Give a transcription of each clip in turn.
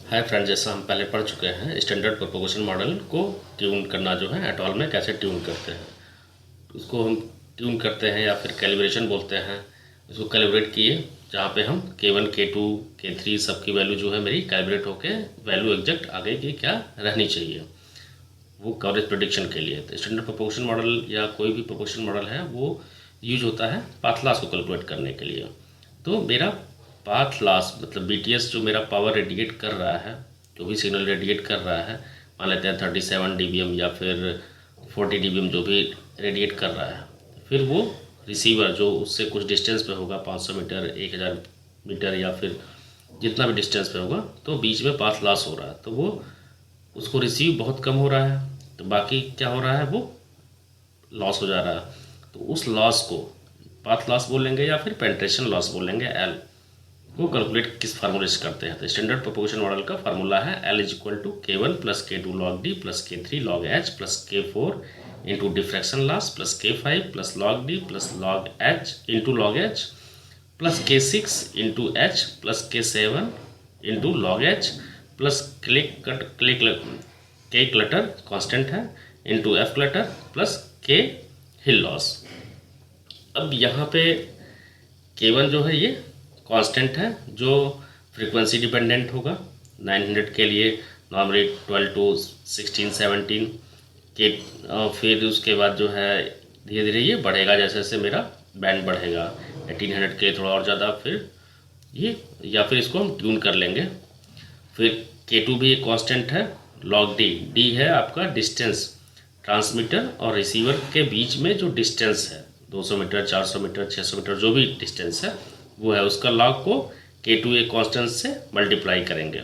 Hi friend, जैसा हम पहले पढ़ चुके हैं स्टैंडर्ड प्रोपोगेशन मॉडल को ट्यून करना जो है एटॉल में कैसे ट्यून करते हैं। उसको हम ट्यून करते हैं या फिर कैलिब्रेशन बोलते हैं। इसको कैलिब्रेट किए जहाँ पे हम K1 K2 K3 सबकी वैल्यू जो है मेरी कैलिब्रेट होके वैल्यू एग्जैक्ट आगे की क्या रहनी चाहिए वो कवरेज प्रेडिक्शन के लिए। तो स्टैंडर्ड प्रोपोगेशन मॉडल या कोई भी प्रोपोगेशन मॉडल है वो यूज होता है पाथ लॉस को कैलकुलेट करने के लिए। तो मेरा पाथ लॉस मतलब BTS जो मेरा पावर रेडिएट कर रहा है, जो भी सिग्नल रेडिएट कर रहा है, मान लेते हैं 37 dBm या फिर 40 dBm जो भी रेडिएट कर रहा है, फिर वो रिसीवर जो उससे कुछ डिस्टेंस पे होगा 500 मीटर 1000 मीटर या फिर जितना भी डिस्टेंस पे होगा, तो बीच में पाथ लॉस हो रहा है, तो वो उसको रिसीव बहुत कम हो रहा है, तो बाकी क्या हो रहा है वो लॉस हो जा रहा है। तो उस लॉस को पाथ लॉस बोलेंगे या फिर पेनिट्रेशन लॉस बोलेंगे। एल वो कैलकुलेट किस फार्मूले से करते हैं, तो स्टैंडर्ड प्रोपोगेशन मॉडल का फार्मूला है L is equal to K1 plus K2 log D plus K3 log H plus K4 into diffraction loss plus K5 plus log D plus log H into log H plus K6 into H plus K7 into log H plus K clutter constant है into F clutter plus K हिल loss. अब यहाँ पे K1 जो है ये constant है जो frequency dependent होगा। 900 के लिए नॉर्मली 12 to 16 17 के, फिर उसके बाद जो है धीरे धीरे ये बढ़ेगा जैसे जैसे मेरा बैंड बढ़ेगा। 1800 के थोड़ा और ज़्यादा, फिर ये या फिर इसको हम ट्यून कर लेंगे। फिर K2 भी एक कांस्टेंट है लॉग D है आपका डिस्टेंस ट्रांसमीटर और रिसीवर के बीच में जो डिस्टेंस है 200 मीटर 400 मीटर 600 मीटर जो भी डिस्टेंस है वो है, उसका लॉग को K2 एक कांस्टेंट से मल्टीप्लाई करेंगे।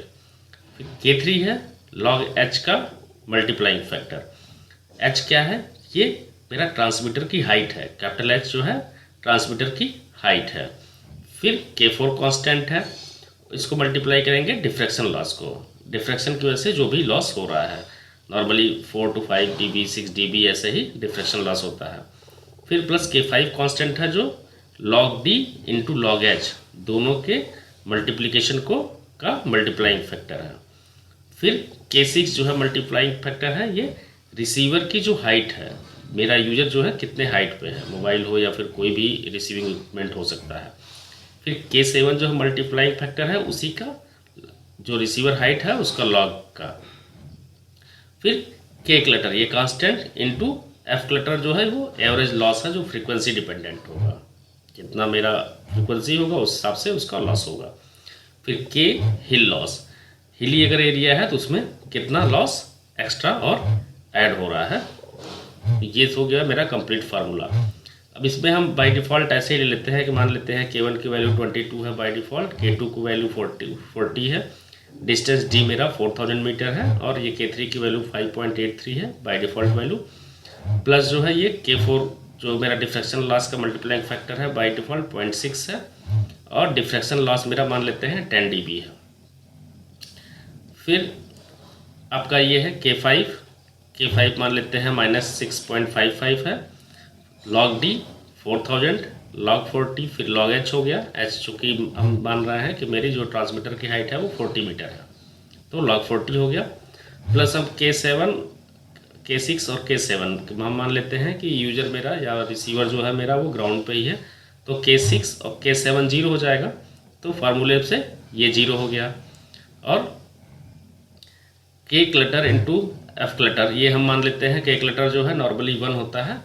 फिर K3 है लॉग H का मल्टीप्लाइंग फैक्टर। H क्या है, ये मेरा ट्रांसमीटर की हाइट है, कैपिटल H जो है ट्रांसमीटर की हाइट है। फिर K4 कांस्टेंट है, इसको मल्टीप्लाई करेंगे डिफ्रैक्शन लॉस को, डिफ्रैक्शन की वजह से जो भी लॉस हो रहा है, नॉर्मली 4 to 5 dB 6 dB ऐसे ही डिफ्रैक्शन लॉस होता है। फिर प्लस K5 कांस्टेंट है जो log D into log H दोनों के मल्टीप्लिकेशन को का मल्टीप्लाइंग फैक्टर है। फिर K6 जो है मल्टीप्लाइंग फैक्टर है, ये रिसीवर की जो हाइट है, मेरा यूजर जो है कितने हाइट पे है, मोबाइल हो या फिर कोई भी रिसीविंग इक्विपमेंट हो सकता है। फिर K7 जो है मल्टीप्लाइंग फैक्टर है उसी का जो रिसीवर हाइट है उसका लॉग का। फिर K क्लटर ये कांस्टेंट इंटू F क्लटर जो है वो एवरेज लॉस है जो फ्रीक्वेंसी डिपेंडेंट होगा, जितना मेरा फ्रीक्वेंसी होगा उस हिसाब से उसका लॉस होगा। फिर K हिल लॉस, हिली अगर एरिया है तो उसमें कितना लॉस एक्स्ट्रा और ऐड हो रहा है। ये हो गया मेरा कंप्लीट फार्मूला। अब इसमें हम बाय डिफ़ॉल्ट ऐसे ही ले लेते हैं कि मान लेते हैं K1 की वैल्यू 22 है बाय डिफ़ॉल्ट, K2 की वैल्यू 40 है, डिस्टेंस D मेरा 4000 मीटर है और ये K3 की वैल्यू 5.83 है बाय डिफ़ॉल्ट वैल्यू, प्लस जो है ये K4 जो मेरा डिफ्रैक्शन लॉस का मल्टीप्लाइंग फैक्टर है बाय डिफ़ॉल्ट 0.6 है और डिफ्रैक्शन लॉस मेरा मान लेते हैं 10 dB है। फिर आपका ये है K5 मान लेते हैं -6.55 है, लॉग D 4000 लॉग 40, फिर लॉग H हो गया, H चूँकि हम मान रहे हैं कि मेरी जो ट्रांसमीटर की हाइट है वो 40 मीटर है तो लॉग 40 हो गया, प्लस हम K6 और K7 हम मान लेते हैं कि यूजर मेरा या रिसीवर जो है मेरा वो ग्राउंड पे ही है, तो K6 और K7 जीरो हो जाएगा, तो फार्मूले से ये जीरो हो गया। और K clutter into F clutter ये हम मान लेते हैं K क्लटर जो है नॉर्मली 1 होता है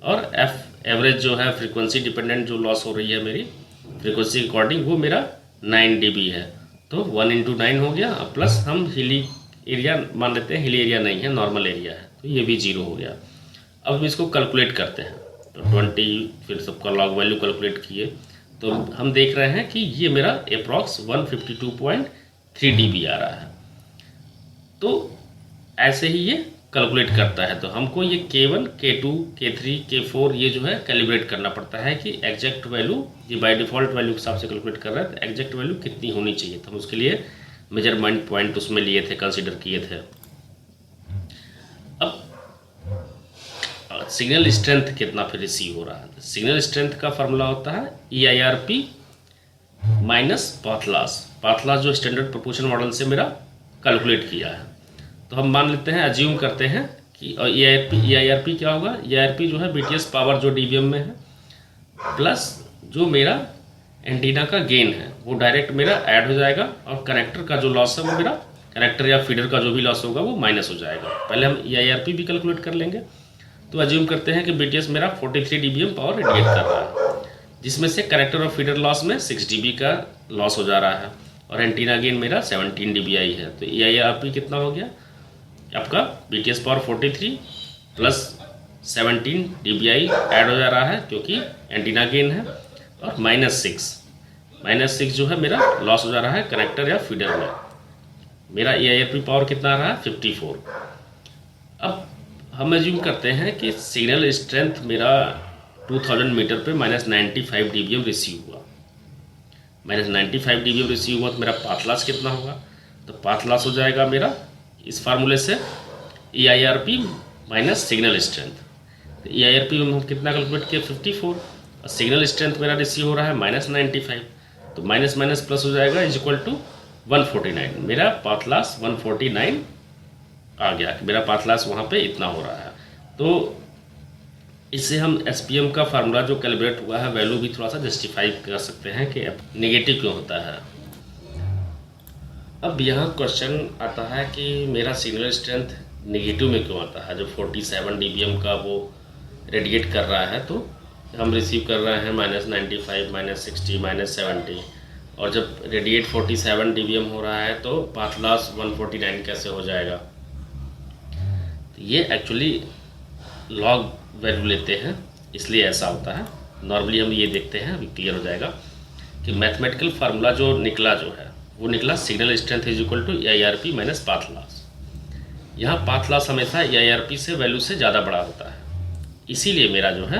और F एवरेज जो है फ्रीक्वेंसी डिपेंडेंट जो लॉस हो रही है मेरी फ्रीक्वेंसी के अकॉर्डिंग वो मेरा 9 dB है, तो 1 × 9 हो गया, प्लस हम हिली एरिया मान लेते हैं, हिली एरिया नहीं है नॉर्मल एरिया है, तो ये भी जीरो हो गया। अब हम इसको कैलकुलेट करते हैं, तो 20 फिर सबका लॉग वैल्यू कैलकुलेट किए तो हम देख रहे हैं कि ये मेरा अप्रॉक्स 152.3 dB आ रहा है। तो ऐसे ही ये कैलकुलेट करता है, तो हमको ये K1 K2 K3 K4 ये जो है कैलिब्रेट करना पड़ता है कि एग्जैक्ट वैल्यू ये बाय डिफ़ॉल्ट वैल्यू के हिसाब से कैलकुलेट कर रहा है, तो एग्जैक्ट वैल्यू कितनी होनी चाहिए, तो हम उसके लिए मेजरमेंट पॉइंट उसमें लिए थे, कंसिडर किए थे। अब सिग्नल स्ट्रेंथ कितना फिर रिसीव हो रहा है, सिग्नल स्ट्रेंथ का फार्मूला होता है EIRP माइनस पाथ लॉस जो स्टैंडर्ड प्रोपोर्शन मॉडल से मेरा कैलकुलेट किया है। तो हम मान लेते हैं, अज्यूम करते हैं कि और EIRP क्या होगा, EIRP जो है BTS पावर जो dBm में है प्लस जो मेरा एंटीना का गेन है वो डायरेक्ट मेरा ऐड हो जाएगा, और कनेक्टर का जो लॉस है वो मेरा, कनेक्टर या फीडर का जो भी लॉस होगा वो माइनस हो जाएगा। पहले हम EIRP भी कैलकुलेट कर लेंगे। तो अज्यूम करते हैं कि BTS मेरा 43 dBm पावर रेडिएट कर रहा है, जिसमें से कनेक्टर और फीडर लॉस में 6 dB का लॉस हो जा रहा है, और एंटीना गेन मेरा 17 dBi है। तो EIRP कितना हो गया आपका, BTS power 43 plus 17 dBi add हो जा रहा है क्योंकि एंटीना गेन है, और -6 जो है मेरा लॉस हो जा रहा है कनेक्टर या फीडर में। मेरा EIRP पावर कितना आ रहा है 54। अब हम एज्यूम करते हैं कि सिग्नल स्ट्रेंथ मेरा 2000 मीटर पे -95 dBm रिसीव हुआ। -95 dBm रिसीव हुआ तो मेरा पाथ लॉस कितना होगा, तो पाथ लॉस हो जाएगा मेरा इस फार्मूले से EIRP माइनस सिग्नल स्ट्रेंथ। तो EIRP में हम कितना कैलकुलेट किया 54, और सिग्नल स्ट्रेंथ मेरा रिसीव हो रहा है -95, तो माइनस माइनस प्लस हो जाएगा इज इक्वल टू 149। मेरा पाथ लॉस 149 आ गया, मेरा पाथ लॉस वहाँ पे इतना हो रहा है। तो इससे हम SPM का फार्मूला जो कैलिब्रेट हुआ है वैल्यू भी थोड़ा सा जस्टिफाई कर सकते हैं कि नेगेटिव क्यों होता है। अब यहाँ क्वेश्चन आता है कि मेरा सिग्नल स्ट्रेंथ नेगेटिव में क्यों आता है, जो 47 dBm का वो रेडिएट कर रहा है, तो हम रिसीव कर रहे हैं -95, -60, -70, और जब रेडिएट 47 dBm हो रहा है तो पाथ लॉस 149 कैसे हो जाएगा। तो ये एक्चुअली लॉग वैल्यू लेते हैं इसलिए ऐसा होता है। नॉर्मली हम ये देखते हैं, अभी क्लियर हो जाएगा कि मैथमेटिकल फार्मूला जो निकला वो निकला signal strength is equal to EIRP minus path loss. यहाँ पाथ लॉस हमेशा EIRP से वैल्यू से ज़्यादा बड़ा होता है, इसीलिए मेरा जो है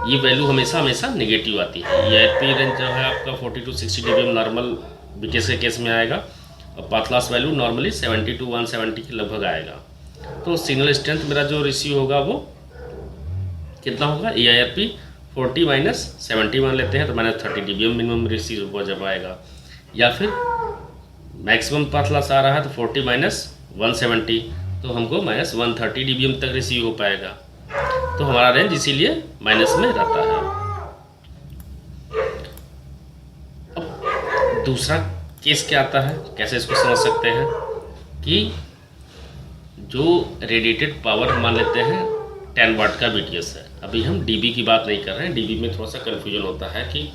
ये वैल्यू हमेशा नेगेटिव आती है। EIRP रेंज जो है आपका 40 to 60 dBm नॉर्मल BTS के केस में आएगा, और path loss value normally 70 to 170 के लगभग आएगा। तो सिग्नल स्ट्रेंथ मेरा जो रिसीव होगा वो कितना होगा, EIRP 40 माइनस 70 मान लेते हैं तो -30 dBm मिनिमम रिसीव हो जब आएगा, या फिर मैक्सिमम पाथ लॉस आ रहा है तो 40 माइनस 170, तो हमको -130 dBm तक रिसीव हो पाएगा। तो हमारा रेंज इसीलिए माइनस में रहता है। अब दूसरा केस क्या आता है, कैसे इसको समझ सकते हैं कि जो रेडिएटेड पावर हम मान लेते हैं 10 वाट का BTS है। अभी हम dB की बात नहीं कर रहे हैं, dB में थोड़ा सा कन्फ्यूजन होता है कि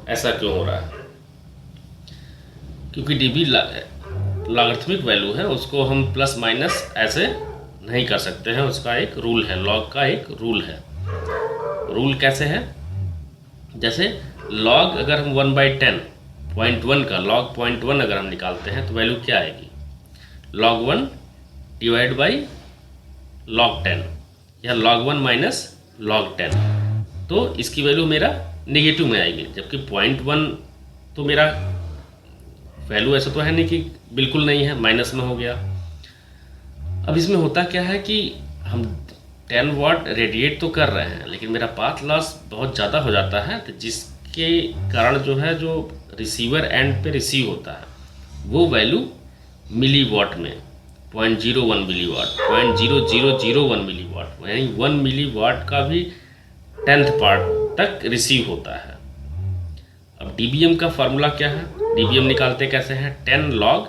ऐसा क्यों हो रहा है, क्योंकि dB लॉगरिथमिक वैल्यू है, उसको हम प्लस माइनस ऐसे नहीं कर सकते हैं, उसका एक रूल है, लॉग का एक रूल है। रूल कैसे है, जैसे लॉग अगर हम 1/10 0.1 का लॉग 0.1 अगर हम निकालते हैं तो वैल्यू क्या आएगी, log 1 डिवाइड बाई log 10 या log 1 माइनस log 10, तो इसकी वैल्यू मेरा नेगेटिव में आएगी। जबकि 0.1 तो मेरा वैल्यू ऐसा तो है नहीं कि बिल्कुल नहीं है, माइनस में हो गया। अब इसमें होता क्या है कि हम 10 वाट रेडिएट तो कर रहे हैं, लेकिन मेरा पाथ लॉस बहुत ज़्यादा हो जाता है, तो जिसके कारण जो है जो रिसीवर एंड पे रिसीव होता है वो वैल्यू मिली वाट में 0.01 मिली वाट, 0.0001 मिली वाट, यानी 1 मिली वाट का भी 10th पार्ट तक रिसीव होता है। अब dBm का फार्मूला क्या है, dBm निकालते कैसे हैं, 10 log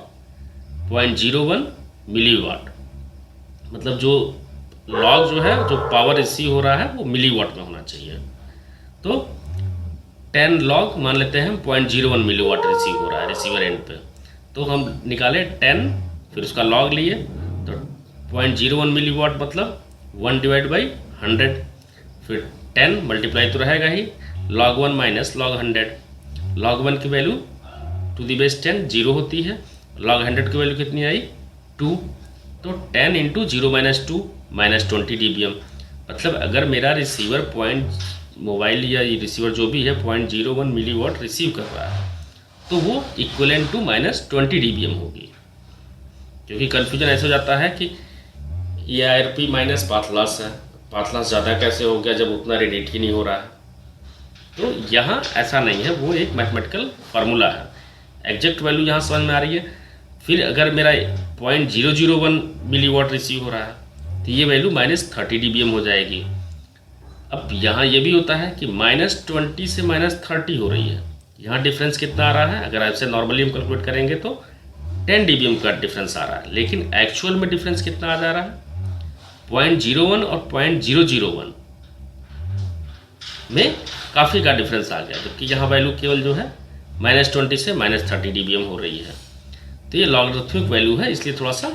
0.01 मिली वाट, मतलब जो लॉग जो है जो पावर रिसीव हो रहा है वो मिली वाट में होना चाहिए। तो 10 log मान लेते हैं 0.01 मिली वाट रिसीव हो रहा है रिसीवर एंड पे, तो हम निकाले 10 फिर उसका लॉग लिए, तो 0.01 मिली वाट मतलब 1 डिवाइड बाई 100, फिर 10 मल्टीप्लाई तो रहेगा ही, log 1 माइनस log 100, log 1 की वैल्यू टू द बेस 10 0 होती है, log 100 की वैल्यू कितनी आई 2, तो 10 इंटू 0 माइनस 2 माइनस 20 dBm, मतलब अगर मेरा रिसीवर मोबाइल या रिसीवर जो भी है 0.01 मिली वाट रिसीव कर रहा है तो वो इक्वलेंट टू -20 dBm होगी। क्योंकि कन्फ्यूजन ऐसे हो जाता है कि EIRP माइनस पाथ लॉस है, पाथ लॉस ज़्यादा कैसे हो गया जब उतना रेडिएट ही नहीं हो रहा है। तो यहाँ ऐसा नहीं है, वो एक मैथमेटिकल फार्मूला है। एग्जैक्ट वैल्यू यहाँ समझ में आ रही है। फिर अगर मेरा 0.001 मिलीवाट रिसीव हो रहा है तो ये वैल्यू -30 dBm हो जाएगी। अब यहाँ ये भी होता है कि -20 से -30 हो रही है, यहाँ डिफरेंस कितना आ रहा है, अगर ऐसे नॉर्मली हम कैलकुलेट करेंगे तो 10 dBm का डिफरेंस आ रहा है, लेकिन एक्चुअल में डिफरेंस कितना आ जा रहा है, 0.01 और 0.001 में काफ़ी का डिफरेंस आ गया, जबकि यहाँ वैल्यू केवल जो है -20 से -30 dBm हो रही है। तो ये लॉगरिथमिक वैल्यू है, इसलिए थोड़ा सा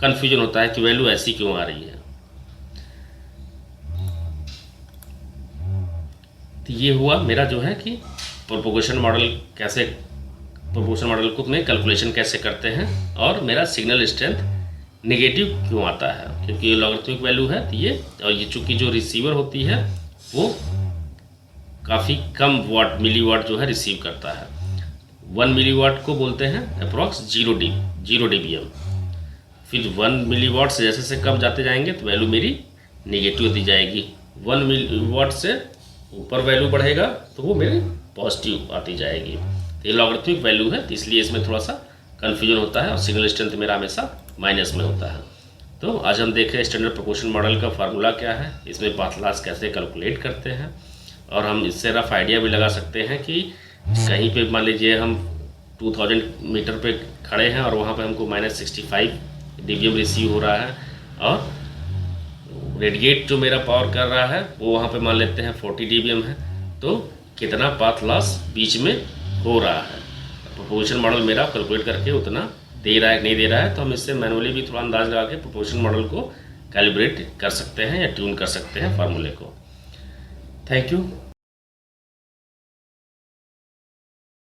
कन्फ्यूजन होता है कि वैल्यू ऐसी क्यों आ रही है। तो ये हुआ मेरा जो है कि प्रोपोगेशन मॉडल को में कैलकुलेशन कैसे करते हैं, और मेरा सिग्नल स्ट्रेंथ नेगेटिव क्यों आता है, क्योंकि ये लॉगरिथमिक वैल्यू है। तो ये और ये चूँकि जो रिसीवर होती है वो काफ़ी कम मिलीवाट जो है रिसीव करता है। 1 मिलीवाट को बोलते हैं अप्रॉक्स 0 dBm। फिर 1 मिलीवाट से जैसे से कम जाते जाएंगे तो वैल्यू मेरी नेगेटिव होती जाएगी। 1 मिलीवाट से ऊपर वैल्यू बढ़ेगा तो वो मेरी पॉजिटिव आती जाएगी। तो ये लॉगरिथमिक वैल्यू है, तो इसलिए इसमें थोड़ा सा कन्फ्यूजन होता है और सिग्नल स्ट्रेंथ मेरा हमेशा माइनस में होता है। तो आज हम देखें स्टैंडर्ड प्रोपोर्शन मॉडल का फार्मूला क्या है, इसमें पाथ लॉस कैसे कैलकुलेट करते हैं, और हम इससे रफ आइडिया भी लगा सकते हैं कि कहीं पे मान लीजिए हम 2000 मीटर पे खड़े हैं और वहाँ पे हमको -65 dBm रिसीव हो रहा है, और रेडिएट जो मेरा पावर कर रहा है वो वहाँ पे मान लेते हैं 40 dBm है, तो कितना पाथ लॉस बीच में हो रहा है। प्रोपोर्शन मॉडल मेरा कैलकुलेट करके उतना दे रहा है नहीं दे रहा है, तो हम इससे मैनुअली भी थोड़ा अंदाज लगा के प्रोपोर्शन मॉडल को कैलिब्रेट कर सकते हैं या ट्यून कर सकते हैं फार्मूले को। Thank you.